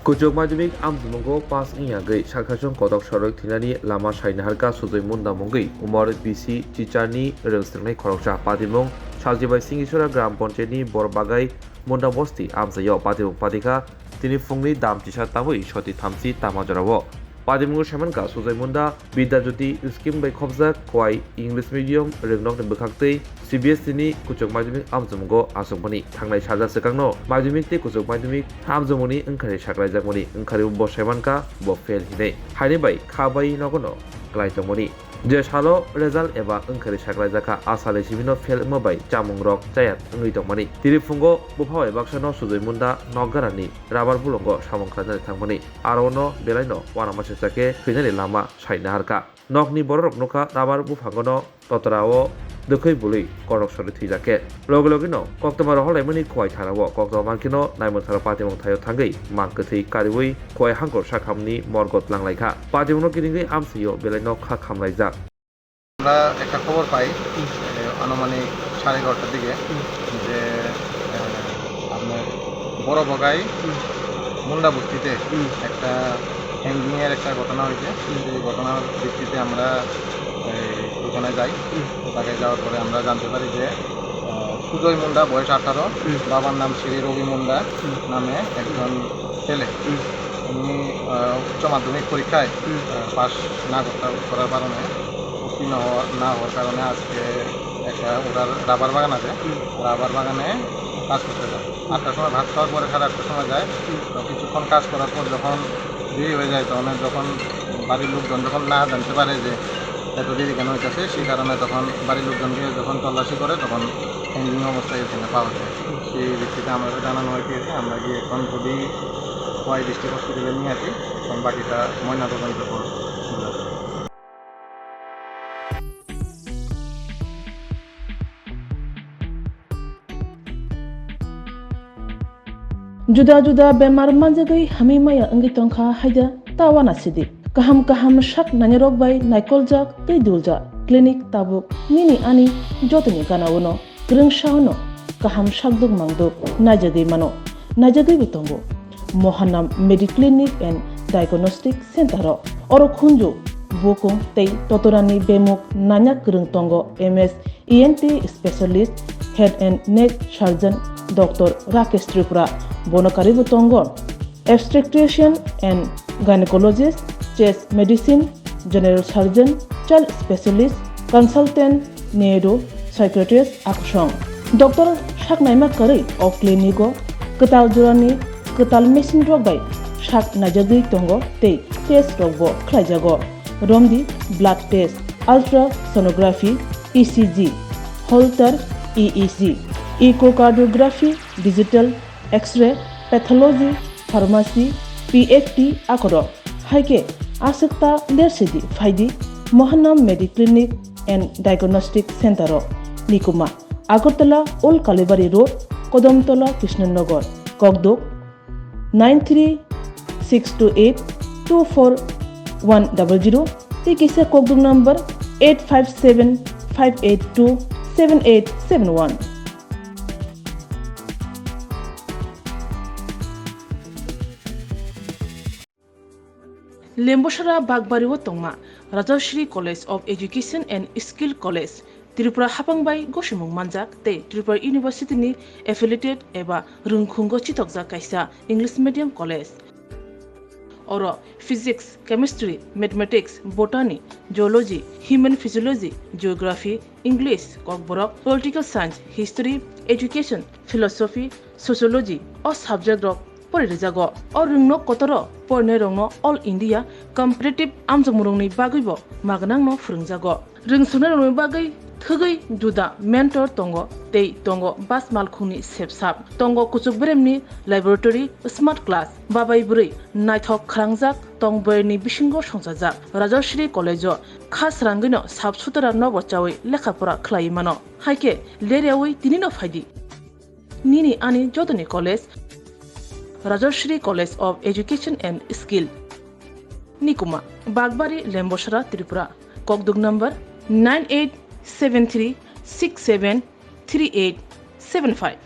Kuchuk Madhyamik Amzumongo Pass Ingyagai Sarkasung Kodok Sorok Thinani Lama Sainaharka Sujoi Munda Mongai Umar BC Chichani Rengstrengnai Khoroksa Padimong Saljibai Singisora Gram Poncheni Borbagai Munda Bosti Amsayo Padimong Padika Tini Fungni Dam Tisha Tamui Shoti Thamsi Tamajorawo Padimong Shamanka Sujoi Munda Bidajuti Skim Bai Khobza Kwai English Medium Rengnok Bukhaktei CBSE ni Kuchuk Madhyamik Amzumongo Asungmani Thangnai Sarja Sekangno Madhyamik te Kuchuk Madhyamik Amzumoni Engkhari Saklaijakmani Engkhari Bo Saimanka Bo Fail Hinai Haini Bai Khabai Nogono Klaitongmani Je Salo Result eba Engkhari Saklaijaka Asale Sibino Fail Mobai Chamung Rok Chayat Ngui Tongmani Tirifungo Buphawa Baksano Sujoi Munda Noggarani Rabar Bulongo Samong Khlajnai Thangmani Arono Belaino Wanamachake Phinani Lama Sainaharka Nokni Borok Noka Rabar Bufangono Totorao Dukhoi Bului Korok Sori Thijake Logologino Koktama Holaimani Kwai Tharawo Koktama Mankino Naimon Thara Patimong Thayo Thangai Mangkathi Kariwui Kwai Hangkor Sakhamni Morgot Langlaikha Patimong Kiningai Amsiyo Belaino Kha Khamlaijak আমরা একটা খবর পাই আনুমানিক 11:30টার দিকে যে আপনার বড় বগাই মুন্ডা বস্তিতে একটা হ্যাঙ্গিংয়ের একটা ঘটনা হয়েছে সেই ঘটনার ভিত্তিতে আমরা ওখানে যাই ওখানে যাওয়ার পরে আমরা জানতে পারি যে সুজয় মুন্ডা বয়স 18 বাবার নাম শ্রী রবি মুন্ডা নামে একজন ছেলে উনি উচ্চ মাধ্যমিক পরীক্ষায় পাস না করার কারণে উত্তীর্ণ না হওয়ার কারণে আজকে একটা ওটার রাবার বাগান আছে রাবার বাগানে কাজ করতে যায় 8টার সময় ভাত খাওয়ার পরে 8টার সময় যায় তো কিছুক্ষণ কাজ করার পর যখন দেরি হয়ে যায় তখন বাড়ির লোকজন যখন না জানতে পারে যে এত দেরি কেন হইতেছে সেই কারণে তখন বাড়ির লোকজনকে যখন তল্লাশি করে তখন হ্যাঙ্গিং অবস্থায় এখানে পাওয়া যায় সেই ভিত্তিতে আমাদের জানানো হয়েছে আমরা গিয়ে এখন যদি খোয়াই ডিস্ট্রিক্ট হসপিটালে নিয়ে আসি তখন বাকিটা ময়নাতদন্ত করব Juda-juda bemar manjagai hamimaya anggi tongkha haida tawana sidi kaham shak nanyarok bai naikolja tei dulja clinic tabuk nini ani jotoni ganawono grengshauno kaham shakduk mangduk najagai bitongo Mohanam Mediclinic and Diagnostic Center oro khunju bokung tei totorani bemuk nanyak greng tongo MS ENT specialist head and neck surgeon Dr. Rakesh Tripura Bonokari Butongon, obstetrician and gynecologist, chest medicine, general surgeon, child specialist, consultant, neuro, psychiatrist, aksong. Dr. Shaknaima Kari of Clinico, Ketal Jurani, Ketal Machine Rogai, Shak Najagi Tongo, Te, Test Robo, Klajago, Romdi, blood test, ultrasonography, ECG, Holter, EEG, echocardiography, digital, X-ray, pathology, pharmacy, PFT akoro. Haike asakta lersidi faidi Mohanam Mediclinic and Diagnostic Center Nikuma Agartala Old Kalibari Road Kodamtola Krishnanagar Kogdok 9362824100 Tikisa Kogdok number 8575827871 Lemboshara Bagbariwo Tongma Rajashri College of Education and Skill College Tripura Hapangbai Goshimung Manjak te Tripura University ni affiliated eba Rungkhungo Chitokja Kaisa English Medium College Oro Physics, Chemistry, Mathematics, Botany, Geology, Human Physiology, Geography, English, Kokborok, Political Science, History, Education, Philosophy, Sociology or subject of Porijago or Rungno Kotoro Pornerongno All India Competitive Amjamurungni Bagibo Magnangno Frungjago Rungsunarungni Bagai Thugai Juda Mentor Tongo Tei Tongo Bas Malkhuni Sepsap Tongo Kuchuk Bremni Laboratory Smart Class Babai Buri Naithok Krangjak Tongberni Bishingo Songsajak Rajashri College Khas Rangino Sabsutara Nobochawi Lekhapura Klaimano Haike Leriawi Tinino Faidi Nini Ani Jotoni College Rajashri College of Education and Skill Nikuma Bagbari Lemboshara Tripura Kogduk number 9873673875